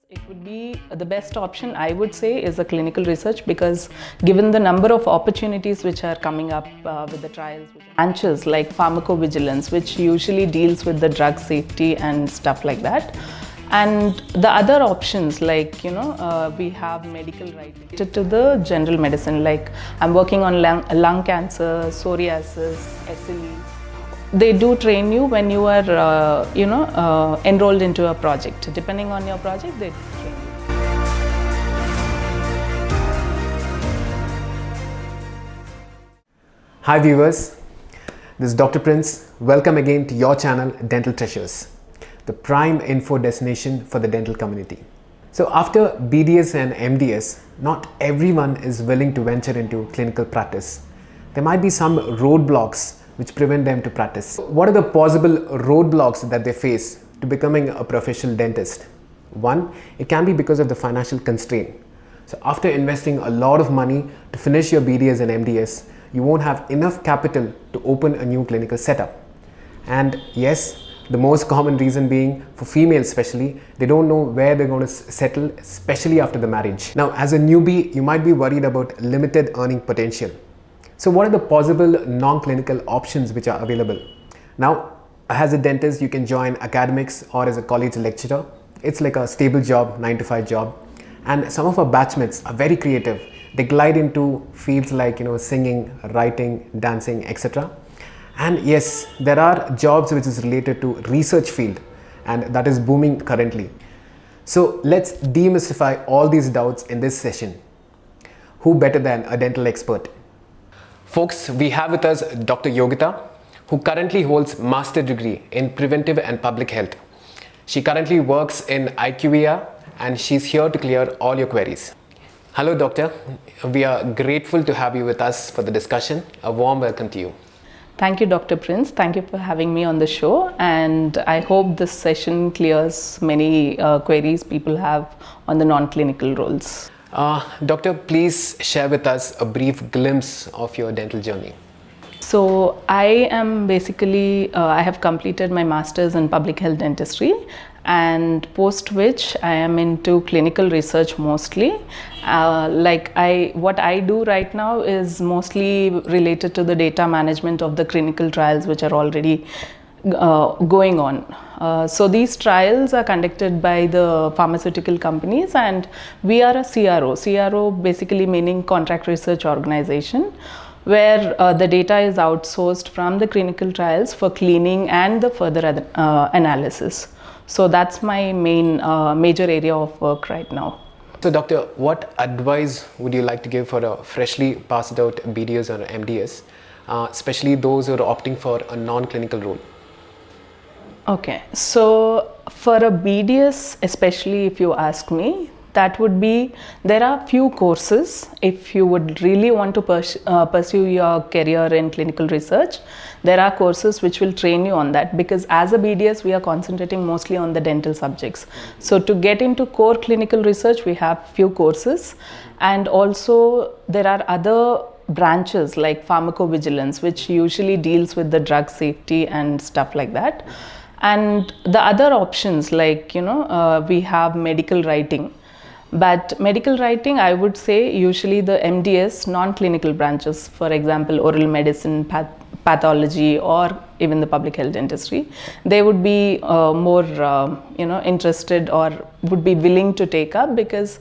It would be the best option, I would say, is a clinical research, because given the number of opportunities which are coming up with the trials, branches like pharmacovigilance, which usually deals with the drug safety and stuff like that, and the other options like we have medical writing to the general medicine, like I'm working on lung cancer, psoriasis, SLE. They do train you when you are enrolled into a project. Depending on your project, they train you. Hi viewers, this is Dr. Prince. Welcome again to your channel Dental Treasures, the prime info destination for the dental community. So after BDS and MDS, not everyone is willing to venture into clinical practice. There might be some roadblocks which prevent them to practice. What are the possible roadblocks that they face to becoming a professional dentist? One, it can be because of the financial constraint. So after investing a lot of money to finish your BDS and MDS, you won't have enough capital to open a new clinical setup. And yes, the most common reason being, for females especially, they don't know where they're going to settle, especially after the marriage. Now, as a newbie, you might be worried about limited earning potential. So what are the possible non-clinical options which are available? Now, as a dentist, you can join academics or as a college lecturer. It's like a stable job, 9-to-5 job. And some of our batchmates are very creative. They glide into fields like singing, writing, dancing, etc. And yes, there are jobs which is related to research field, and that is booming currently. So let's demystify all these doubts in this session. Who better than a dental expert? Folks, we have with us Dr. Yogita, who currently holds master degree in preventive and public health. She currently works in IQVIA and she's here to clear all your queries. Hello doctor, we are grateful to have you with us for the discussion. A warm welcome to you. Thank you, Dr. Prince. Thank you for having me on the show, and I hope this session clears many queries people have on the non-clinical roles. Doctor, please share with us a brief glimpse of your dental journey. So I am basically, I have completed my master's in public health dentistry, and post which I am into clinical research mostly. What I do right now is mostly related to the data management of the clinical trials which are already going on. So these trials are conducted by the pharmaceutical companies, and we are a CRO. CRO basically meaning contract research organization, where the data is outsourced from the clinical trials for cleaning and the further analysis. So that's my major area of work right now. So doctor, what advice would you like to give for a freshly passed out BDS or MDS, especially those who are opting for a non-clinical role? Okay, so for a BDS, especially if you ask me, that would be, there are few courses if you would really want to pursue your career in clinical research. There are courses which will train you on that, because as a BDS we are concentrating mostly on the dental subjects. So to get into core clinical research, we have few courses, and also there are other branches like pharmacovigilance, which usually deals with the drug safety and stuff like that. And the other options like we have medical writing. But medical writing, I would say usually the MDS non-clinical branches, for example oral medicine, pathology, or even the public health dentistry, they would be more interested or would be willing to take up, because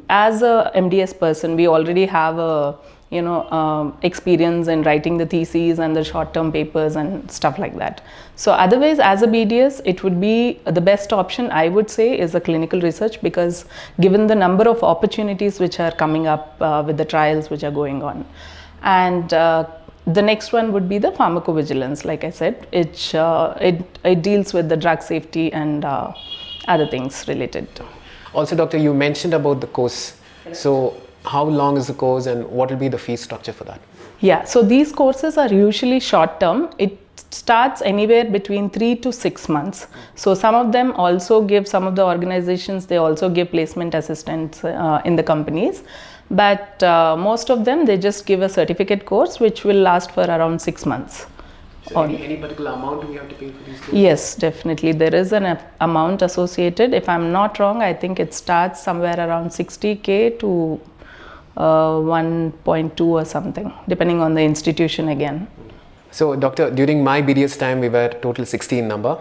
as a MDS person we already have a experience in writing the theses and the short-term papers and stuff like that. So otherwise, as a BDS, it would be the best option, I would say, is a clinical research, because given the number of opportunities which are coming up with the trials which are going on. And the next one would be the pharmacovigilance. Like I said, it deals with the drug safety and other things related. Also, doctor, you mentioned about the course. So how long is the course and what will be the fee structure for that? Yeah, so these courses are usually short term. It starts anywhere between 3 to 6 months. So some of them also give, some of the organizations, they also give placement assistance in the companies. But most of them, they just give a certificate course which will last for around 6 months. So Or any particular amount we have to pay for these courses? yes, definitely. There is an amount associated. If I'm not wrong, I think it starts somewhere around 60K to 1.2 or something, depending on the institution again. So doctor, during my BDS time, we were total 16 number.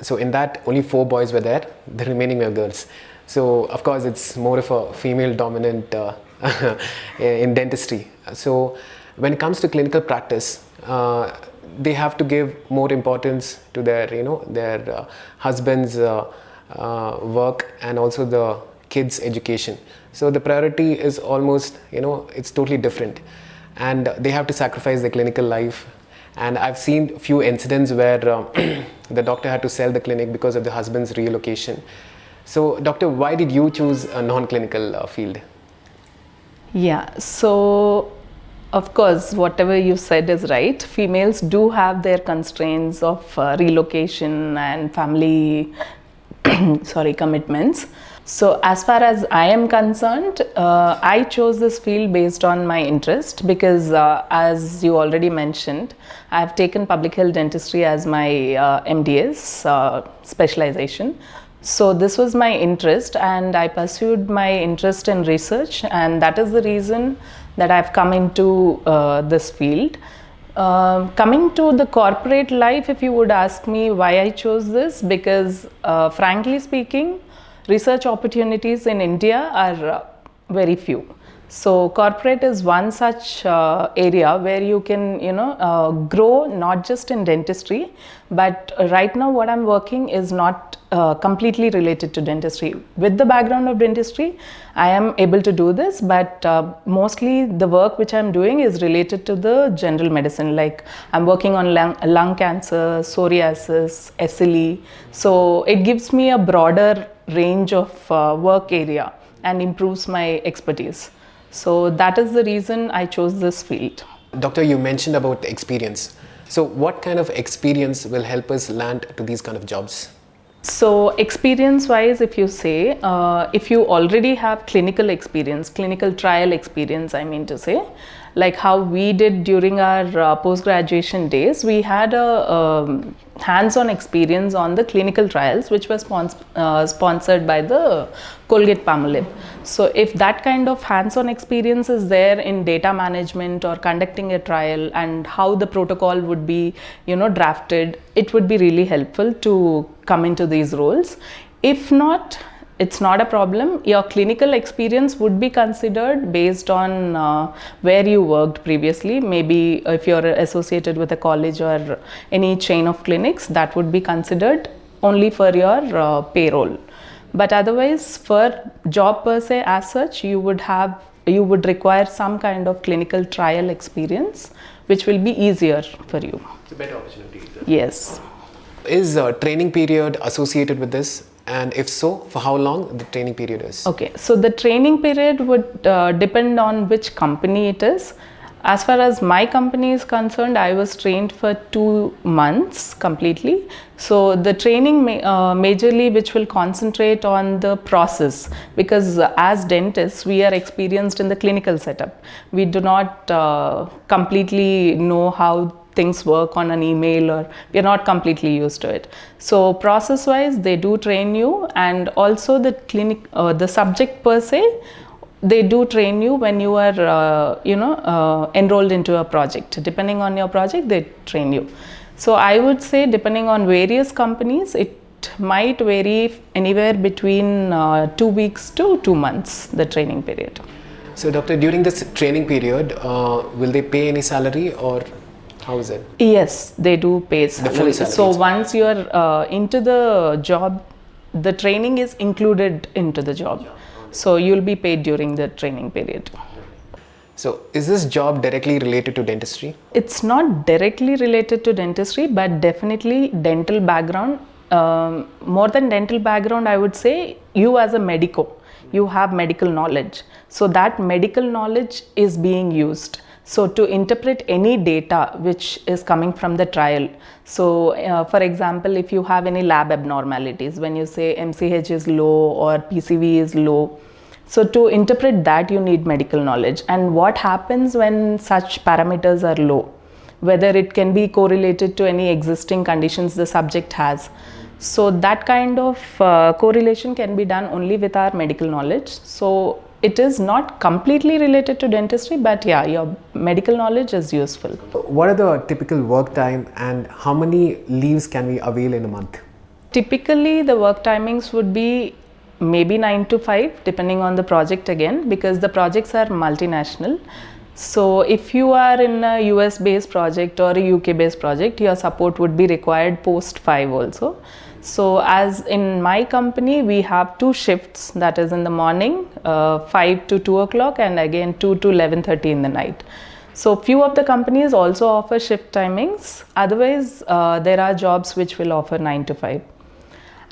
So in that, only 4 boys were there. The remaining were girls. So of course, it's more of a female dominant in dentistry. So when it comes to clinical practice, they have to give more importance to their, their husband's work and also the kids' education. So the priority is almost, it's totally different, and they have to sacrifice their clinical life. And I've seen few incidents where the doctor had to sell the clinic because of the husband's relocation. So, doctor, why did you choose a non-clinical field? Yeah, so of course, whatever you said is right. Females do have their constraints of relocation and family commitments. So as far as I am concerned, I chose this field based on my interest because as you already mentioned, I have taken public health dentistry as my MDS specialization. So this was my interest, and I pursued my interest in research, and that is the reason that I've come into this field. Coming to the corporate life, if you would ask me why I chose this, because frankly speaking, research opportunities in India are very few. So corporate is one such area where you can, grow not just in dentistry, but right now what I'm working is not completely related to dentistry. With the background of dentistry, I am able to do this, but mostly the work which I'm doing is related to the general medicine. Like I'm working on lung cancer, psoriasis, SLE. So it gives me a broader range of work area and improves my expertise. So that is the reason I chose this field. Doctor, you mentioned about experience. So what kind of experience will help us land to these kind of jobs? So experience wise, if you say, if you already have clinical experience, clinical trial experience, I mean to say, like how we did during our post-graduation days, we had a hands-on experience on the clinical trials, which was sponsored by the Colgate-Palmolive. So if that kind of hands-on experience is there in data management or conducting a trial and how the protocol would be, drafted, it would be really helpful to come into these roles. If not, it's not a problem. Your clinical experience would be considered based on where you worked previously. Maybe if you're associated with a college or any chain of clinics, that would be considered only for your payroll. But otherwise, for job per se as such, you would require some kind of clinical trial experience, which will be easier for you. It's a better opportunity. Yes. Is a training period associated with this? And if so, for how long the training period is? Okay, so the training period would depend on which company it is. As far as my company is concerned, I was trained for 2 months completely. So the training majorly which will concentrate on the process, because as dentists, we are experienced in the clinical setup. We do not completely know how things work on an email, or we are not completely used to it. So process wise, they do train you, and also the the subject per se, they do train you when you are enrolled into a project. Depending on your project, they train you. So I would say, depending on various companies, it might vary anywhere between 2 weeks to 2 months, the training period. So doctor, during this training period, will they pay any salary, or how is it? Yes, they do pay salary. The full salary. So once you are into the job, the training is included into the job. So you'll be paid during the training period. So is this job directly related to dentistry? It's not directly related to dentistry, but definitely dental background. More than dental background, I would say you as a medico, you have medical knowledge. So that medical knowledge is being used. So to interpret any data which is coming from the trial. So for example, if you have any lab abnormalities, when you say MCH is low or PCV is low, so to interpret that, you need medical knowledge. And what happens when such parameters are low? whether it can be correlated to any existing conditions the subject has. So that kind of correlation can be done only with our medical knowledge. So it is not completely related to dentistry, but yeah, your medical knowledge is useful. What are the typical work time and how many leaves can we avail in a month? Typically, the work timings would be maybe 9 to 5, depending on the project again, because the projects are multinational. So if you are in a US based project or a UK based project, your support would be required post 5 also. So as in my company, we have 2 shifts, that is in the morning 5 to 2 o'clock and again 2 to 11:30 in the night. So few of the companies also offer shift timings. Otherwise, there are jobs which will offer 9 to 5.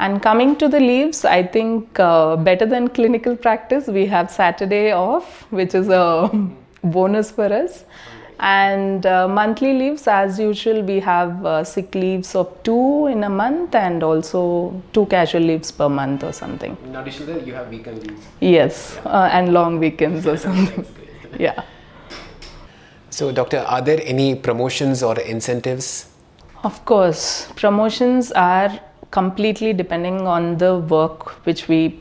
And coming to the leaves, I think better than clinical practice, we have Saturday off, which is a bonus for us. And monthly leaves, as usual, we have sick leaves of 2 in a month and also 2 casual leaves per month or something. In addition to that, you have weekend leaves. Yes, and long weekends or something. Yeah. So, doctor, are there any promotions or incentives? Of course, promotions are completely depending on the work which we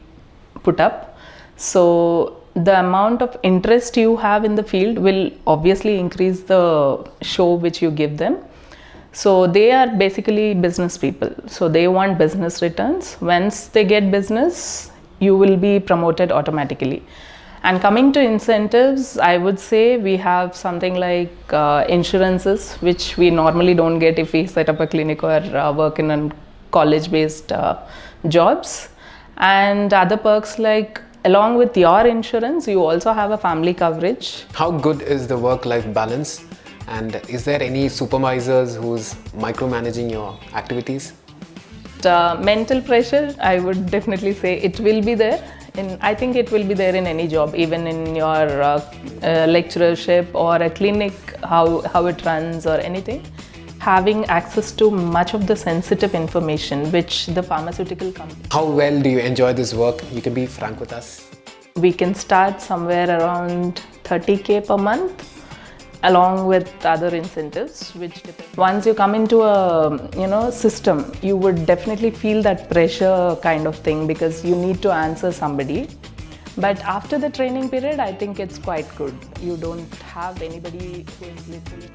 put up. So the amount of interest you have in the field will obviously increase the show which you give them. So they are basically business people. So they want business returns. Once they get business, you will be promoted automatically. And coming to incentives, I would say we have something like insurances, which we normally don't get if we set up a clinic or work in a college-based jobs. And other perks like along with your insurance, you also have a family coverage. How good is the work-life balance? And is there any supervisors who's micromanaging your activities? Mental pressure, I would definitely say it will be there. I think it will be there in any job, even in your lecturership or a clinic, how it runs or anything. Having access to much of the sensitive information which the pharmaceutical company. How well do you enjoy this work? You can be frank with us. We can start somewhere around 30K per month, along with other incentives, which depend. Once you come into a system, you would definitely feel that pressure kind of thing because you need to answer somebody. But after the training period, I think it's quite good. You don't have anybody who is literally